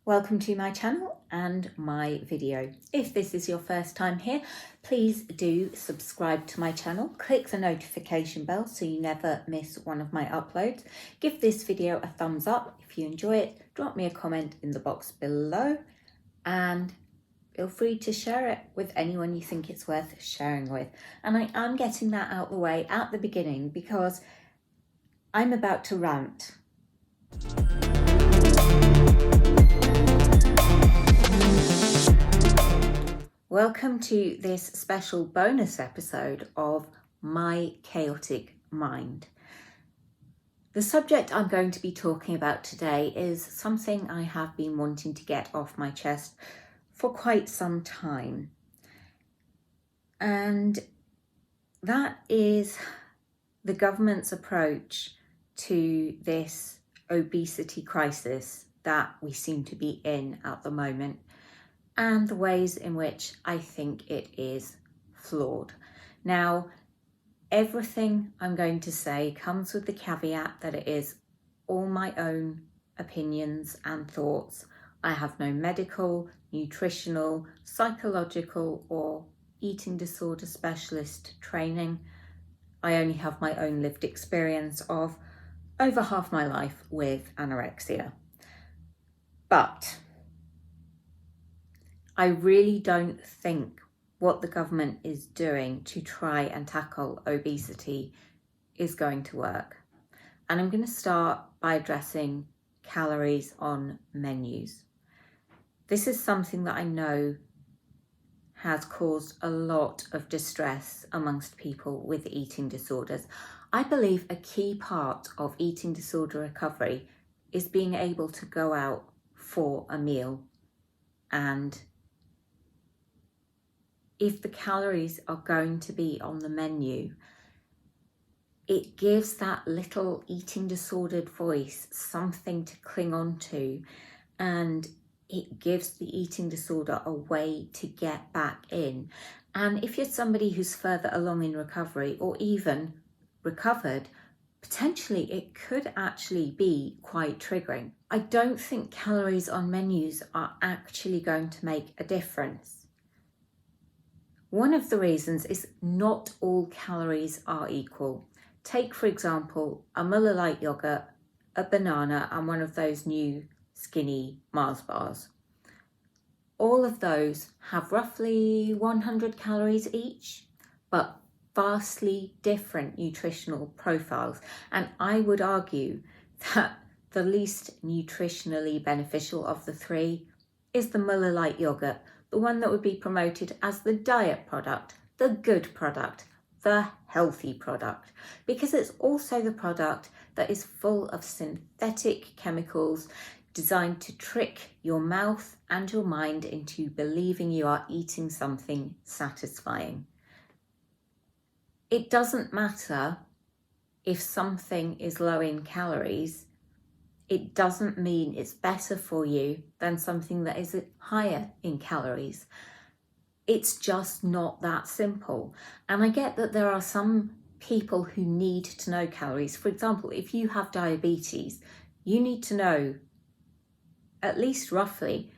Welcome to my channel and my video. If this is your first time here, please do subscribe to my channel. Click the notification bell so you never miss one of my uploads. Give this video a thumbs up if you enjoy it. Drop me a comment in the box below and feel free to share it with anyone you think it's worth sharing with. And I am getting that out the way at the beginning because I'm about to rant. Welcome to this special bonus episode of My Chaotic Mind. The subject I'm going to be talking about today is something I have been wanting to get off my chest for quite some time. And that is the government's approach to this obesity crisis that we seem to be in at the moment, and the ways in which I think it is flawed. Now, everything I'm going to say comes with the caveat that it is all my own opinions and thoughts. I have no medical, nutritional, psychological, or eating disorder specialist training. I only have my own lived experience of over half my life with anorexia. But I really don't think what the government is doing to try and tackle obesity is going to work. And I'm going to start by addressing calories on menus. This is something that I know has caused a lot of distress amongst people with eating disorders. I believe a key part of eating disorder recovery is being able to go out for a meal, and if the calories are going to be on the menu, it gives that little eating disordered voice something to cling on to, and it gives the eating disorder a way to get back in. And if you're somebody who's further along in recovery or even recovered, potentially it could actually be quite triggering. I don't think calories on menus are actually going to make a difference. One of the reasons is not all calories are equal. Take, for example, a Muller Light yogurt, a banana, and one of those new skinny Mars bars. All of those have roughly 100 calories each, but vastly different nutritional profiles. And I would argue that the least nutritionally beneficial of the three is the Muller Light yogurt, the one that would be promoted as the diet product, the good product, the healthy product, because it's also the product that is full of synthetic chemicals designed to trick your mouth and your mind into believing you are eating something satisfying. It doesn't matter if something is low in calories. It doesn't mean it's better for you than something that is higher in calories. It's just not that simple. And I get that there are some people who need to know calories. For example, if you have diabetes, you need to know at least roughly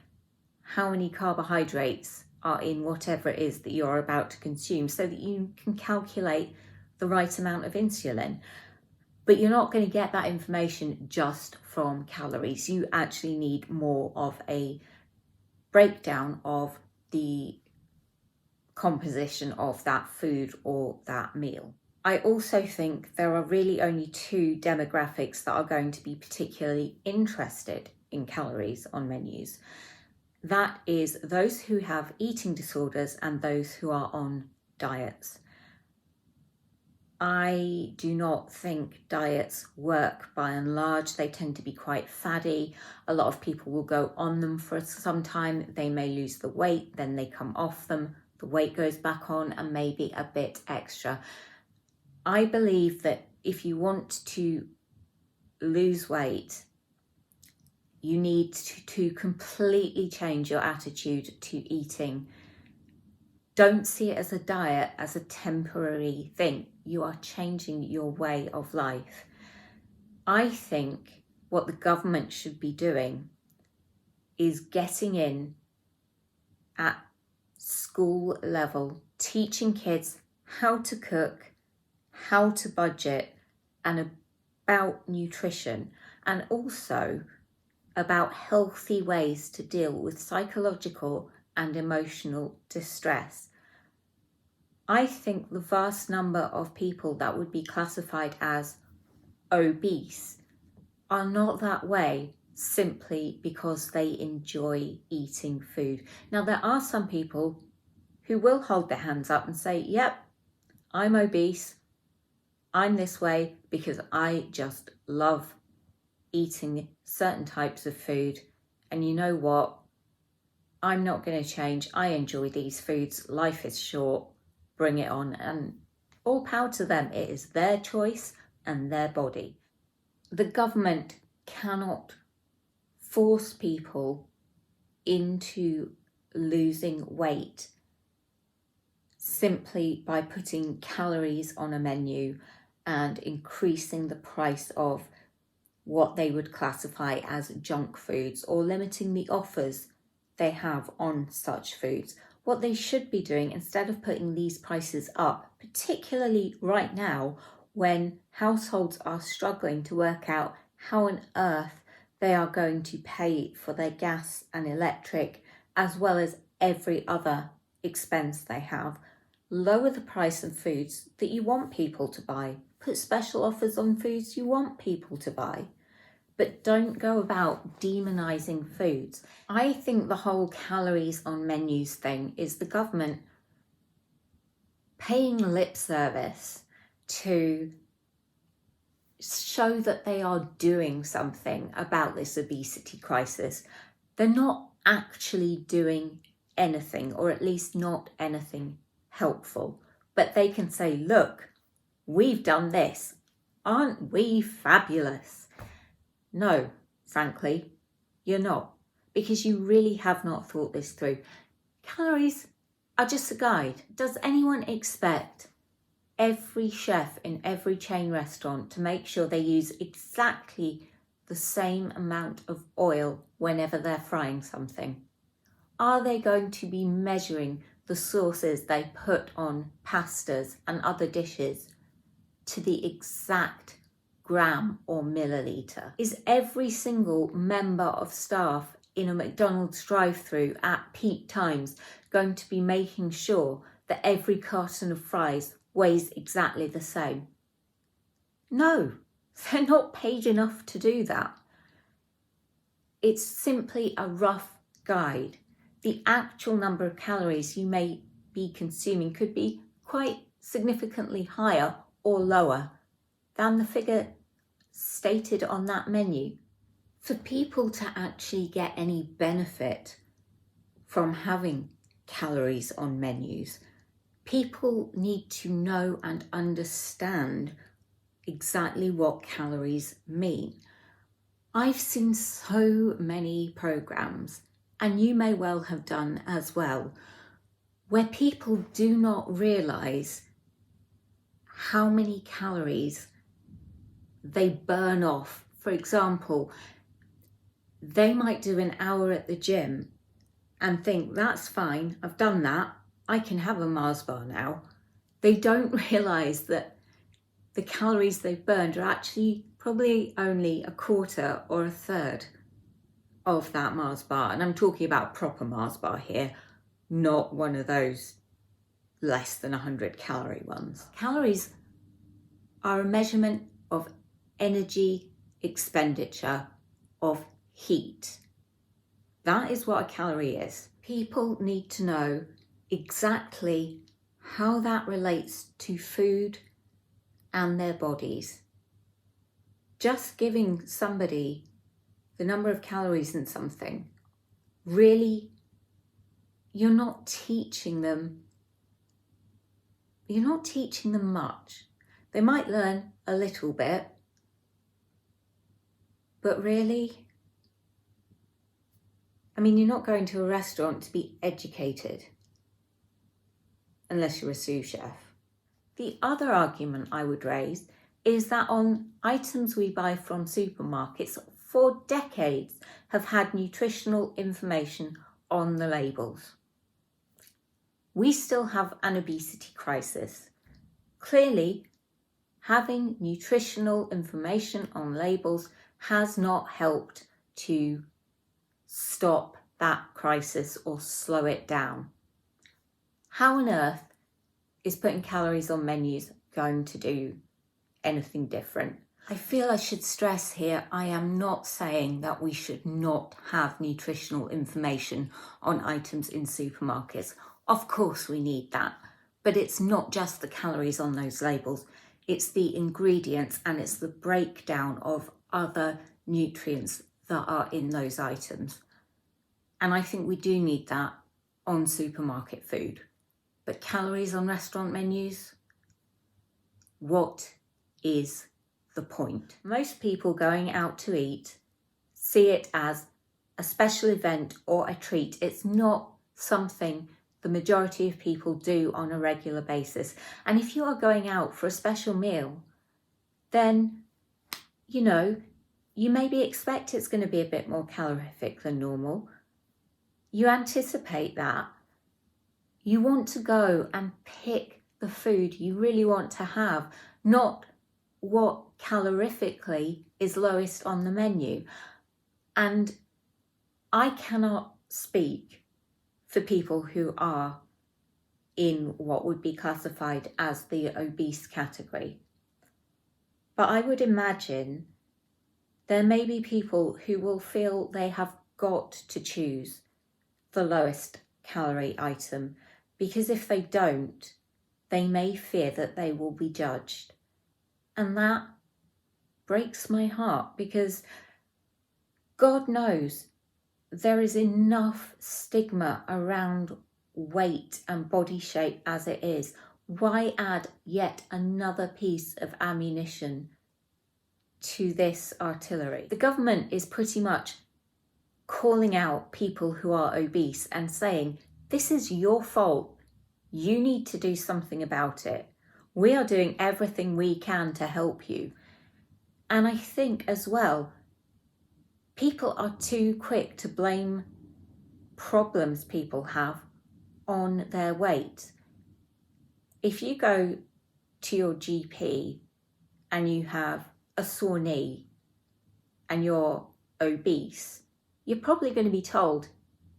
how many carbohydrates are in whatever it is that you're about to consume so that you can calculate the right amount of insulin. But you're not going to get that information just from calories. You actually need more of a breakdown of the composition of that food or that meal. I also think there are really only two demographics that are going to be particularly interested in calories on menus. That is those who have eating disorders and those who are on diets. I do not think diets work by and large. They tend to be quite faddy. A lot of people will go on them for some time. They may lose the weight, then they come off them. The weight goes back on and maybe a bit extra. I believe that if you want to lose weight, you need to completely change your attitude to eating. Don't see it as a diet, as a temporary thing. You are changing your way of life. I think what the government should be doing is getting in at school level, teaching kids how to cook, how to budget, and about nutrition, and also about healthy ways to deal with psychological and emotional distress. I think the vast number of people that would be classified as obese are not that way simply because they enjoy eating food. Now, there are some people who will hold their hands up and say, yep, I'm obese. I'm this way because I just love eating certain types of food. And you know what? I'm not going to change. I enjoy these foods. Life is short. Bring it on. And all power to them. It is their choice and their body. The government cannot force people into losing weight simply by putting calories on a menu and increasing the price of what they would classify as junk foods, or limiting the offers they have on such foods. What they should be doing, instead of putting these prices up, particularly right now when households are struggling to work out how on earth they are going to pay for their gas and electric, as well as every other expense they have, lower the price of foods that you want people to buy. Put special offers on foods you want people to buy. But don't go about demonising foods. I think the whole calories on menus thing is the government paying lip service to show that they are doing something about this obesity crisis. They're not actually doing anything, or at least not anything helpful. But they can say, look, we've done this. Aren't we fabulous? No, frankly, you're not, because you really have not thought this through. Calories are just a guide. Does anyone expect every chef in every chain restaurant to make sure they use exactly the same amount of oil whenever they're frying something? Are they going to be measuring the sauces they put on pastas and other dishes to the exact gram or milliliter? Is every single member of staff in a McDonald's drive-through at peak times going to be making sure that every carton of fries weighs exactly the same? No, they're not paid enough to do that. It's simply a rough guide. The actual number of calories you may be consuming could be quite significantly higher or lower than the figure stated on that menu. For people to actually get any benefit from having calories on menus, people need to know and understand exactly what calories mean. I've seen so many programs, and you may well have done as well, where people do not realise how many calories they burn off. For example, they might do an hour at the gym and think, that's fine, I've done that, I can have a Mars bar now. They don't realise that the calories they've burned are actually probably only a quarter or a third of that Mars bar. And I'm talking about a proper Mars bar here, not one of those less than 100 calorie ones. Calories are a measurement of energy expenditure, of heat. That is what a calorie is. People need to know exactly how that relates to food and their bodies. Just giving somebody the number of calories in something, really, you're not teaching them much. They might learn a little bit, but really, I mean, you're not going to a restaurant to be educated unless you're a sous chef. The other argument I would raise is that on items we buy from supermarkets, for decades have had nutritional information on the labels. We still have an obesity crisis. Clearly, having nutritional information on labels has not helped to stop that crisis or slow it down. How on earth is putting calories on menus going to do anything different? I feel I should stress here, I am not saying that we should not have nutritional information on items in supermarkets. Of course we need that, but it's not just the calories on those labels, it's the ingredients and it's the breakdown of other nutrients that are in those items. And I think we do need that on supermarket food. But calories on restaurant menus? What is the point? Most people going out to eat see it as a special event or a treat. It's not something the majority of people do on a regular basis. And if you are going out for a special meal, then, you know, you maybe expect it's going to be a bit more calorific than normal. You anticipate that. You want to go and pick the food you really want to have, not what calorifically is lowest on the menu. And I cannot speak for people who are in what would be classified as the obese category. But I would imagine there may be people who will feel they have got to choose the lowest calorie item, because if they don't, they may fear that they will be judged. And that breaks my heart, because God knows there is enough stigma around weight and body shape as it is. Why add yet another piece of ammunition to this artillery? The government is pretty much calling out people who are obese and saying, this is your fault. You need to do something about it. We are doing everything we can to help you. And I think as well, people are too quick to blame problems people have on their weight. If you go to your GP and you have a sore knee and you're obese, you're probably going to be told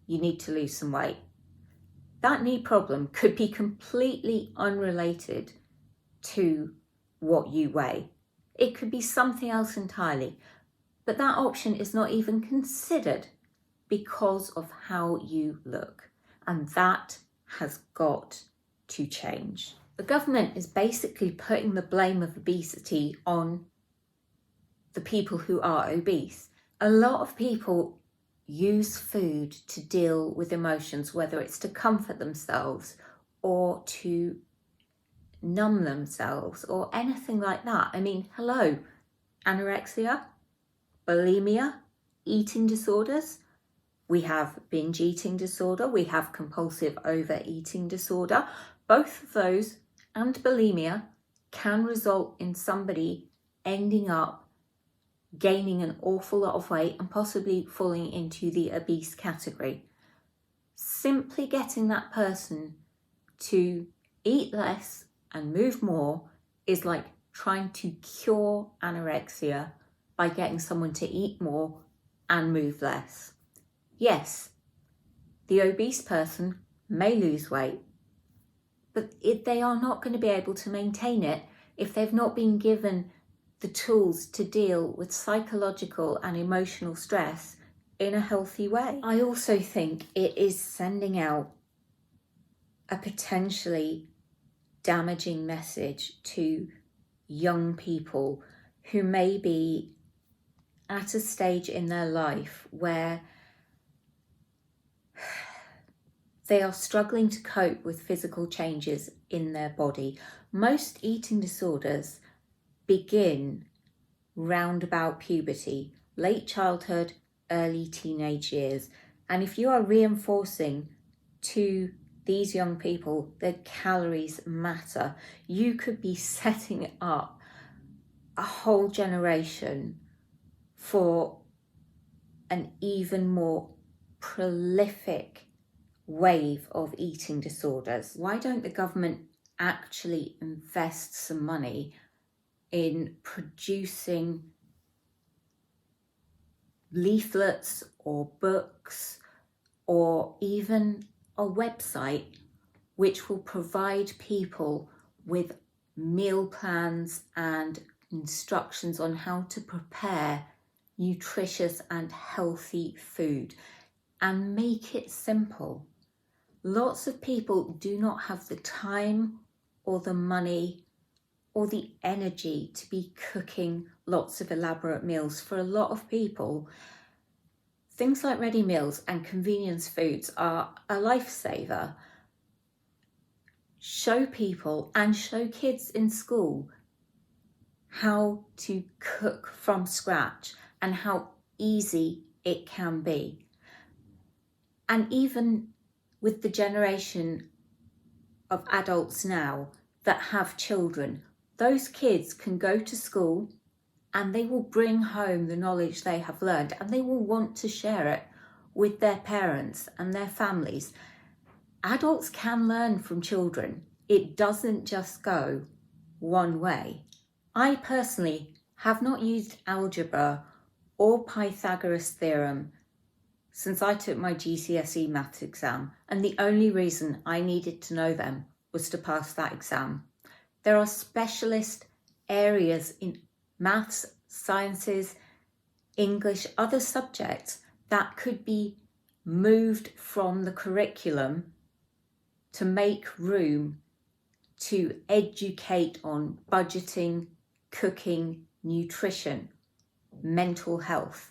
you need to lose some weight. That knee problem could be completely unrelated to what you weigh. It could be something else entirely, but that option is not even considered because of how you look, and that has got to change. The government is basically putting the blame of obesity on the people who are obese. A lot of people use food to deal with emotions, whether it's to comfort themselves or to numb themselves or anything like that. I mean, hello, anorexia, bulimia, eating disorders. We have binge eating disorder, we have compulsive overeating disorder. Both of those and bulimia can result in somebody ending up gaining an awful lot of weight and possibly falling into the obese category. Simply getting that person to eat less and move more is like trying to cure anorexia by getting someone to eat more and move less. Yes, the obese person may lose weight, but they are not going to be able to maintain it if they've not been given the tools to deal with psychological and emotional stress in a healthy way. I also think it is sending out a potentially damaging message to young people who may be at a stage in their life where they are struggling to cope with physical changes in their body. Most eating disorders begin round about puberty, late childhood, early teenage years. And if you are reinforcing to these young people that calories matter, you could be setting up a whole generation for an even more prolific wave of eating disorders. Why don't the government actually invest some money in producing leaflets or books or even a website which will provide people with meal plans and instructions on how to prepare nutritious and healthy food, and make it simple. Lots of people do not have the time or the money or the energy to be cooking lots of elaborate meals. For a lot of people, things like ready meals and convenience foods are a lifesaver. Show people and show kids in school how to cook from scratch and how easy it can be. And even with the generation of adults now that have children, those kids can go to school and they will bring home the knowledge they have learned, and they will want to share it with their parents and their families. Adults can learn from children. It doesn't just go one way. I personally have not used algebra or Pythagoras theorem since I took my GCSE maths exam, and the only reason I needed to know them was to pass that exam. There are specialist areas in maths, sciences, English, other subjects that could be moved from the curriculum to make room to educate on budgeting, cooking, nutrition, mental health.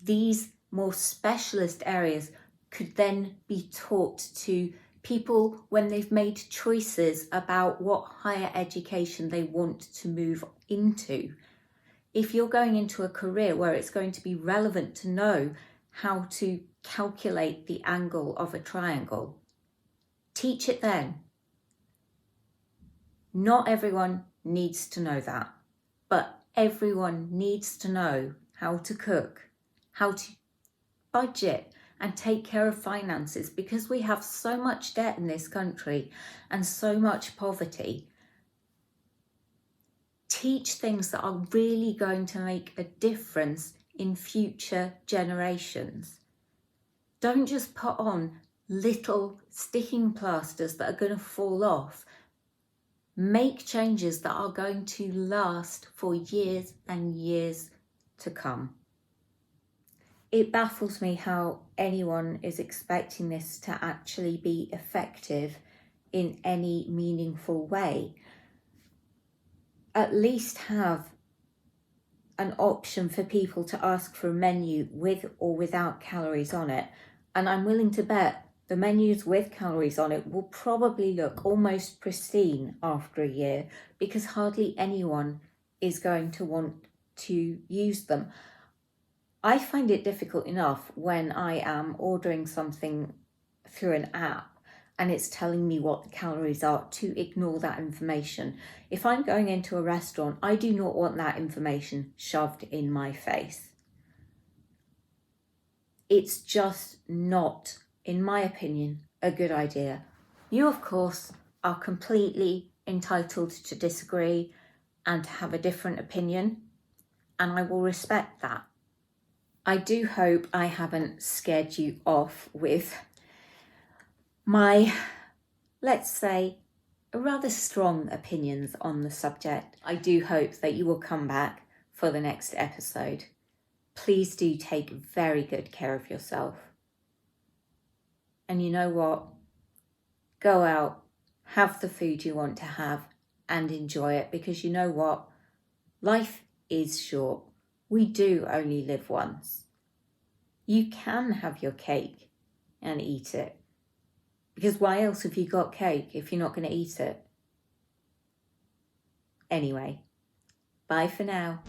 These more specialist areas could then be taught to people when they've made choices about what higher education they want to move into. If you're going into a career where it's going to be relevant to know how to calculate the angle of a triangle, teach it then. Not everyone needs to know that, but everyone needs to know how to cook, how to budget and take care of finances, because we have so much debt in this country and so much poverty. Teach things that are really going to make a difference in future generations. Don't just put on little sticking plasters that are going to fall off. Make changes that are going to last for years and years to come. It baffles me how anyone is expecting this to actually be effective in any meaningful way. At least have an option for people to ask for a menu with or without calories on it. And I'm willing to bet the menus with calories on it will probably look almost pristine after a year, because hardly anyone is going to want to use them. I find it difficult enough when I am ordering something through an app and it's telling me what the calories are to ignore that information. If I'm going into a restaurant, I do not want that information shoved in my face. It's just not, in my opinion, a good idea. You, of course, are completely entitled to disagree and to have a different opinion, and I will respect that. I do hope I haven't scared you off with my, let's say, rather strong opinions on the subject. I do hope that you will come back for the next episode. Please do take very good care of yourself. And you know what? Go out, have the food you want to have, and enjoy it, because you know what? Life is short. We do only live once. You can have your cake and eat it, because why else have you got cake if you're not going to eat it? Anyway, bye for now.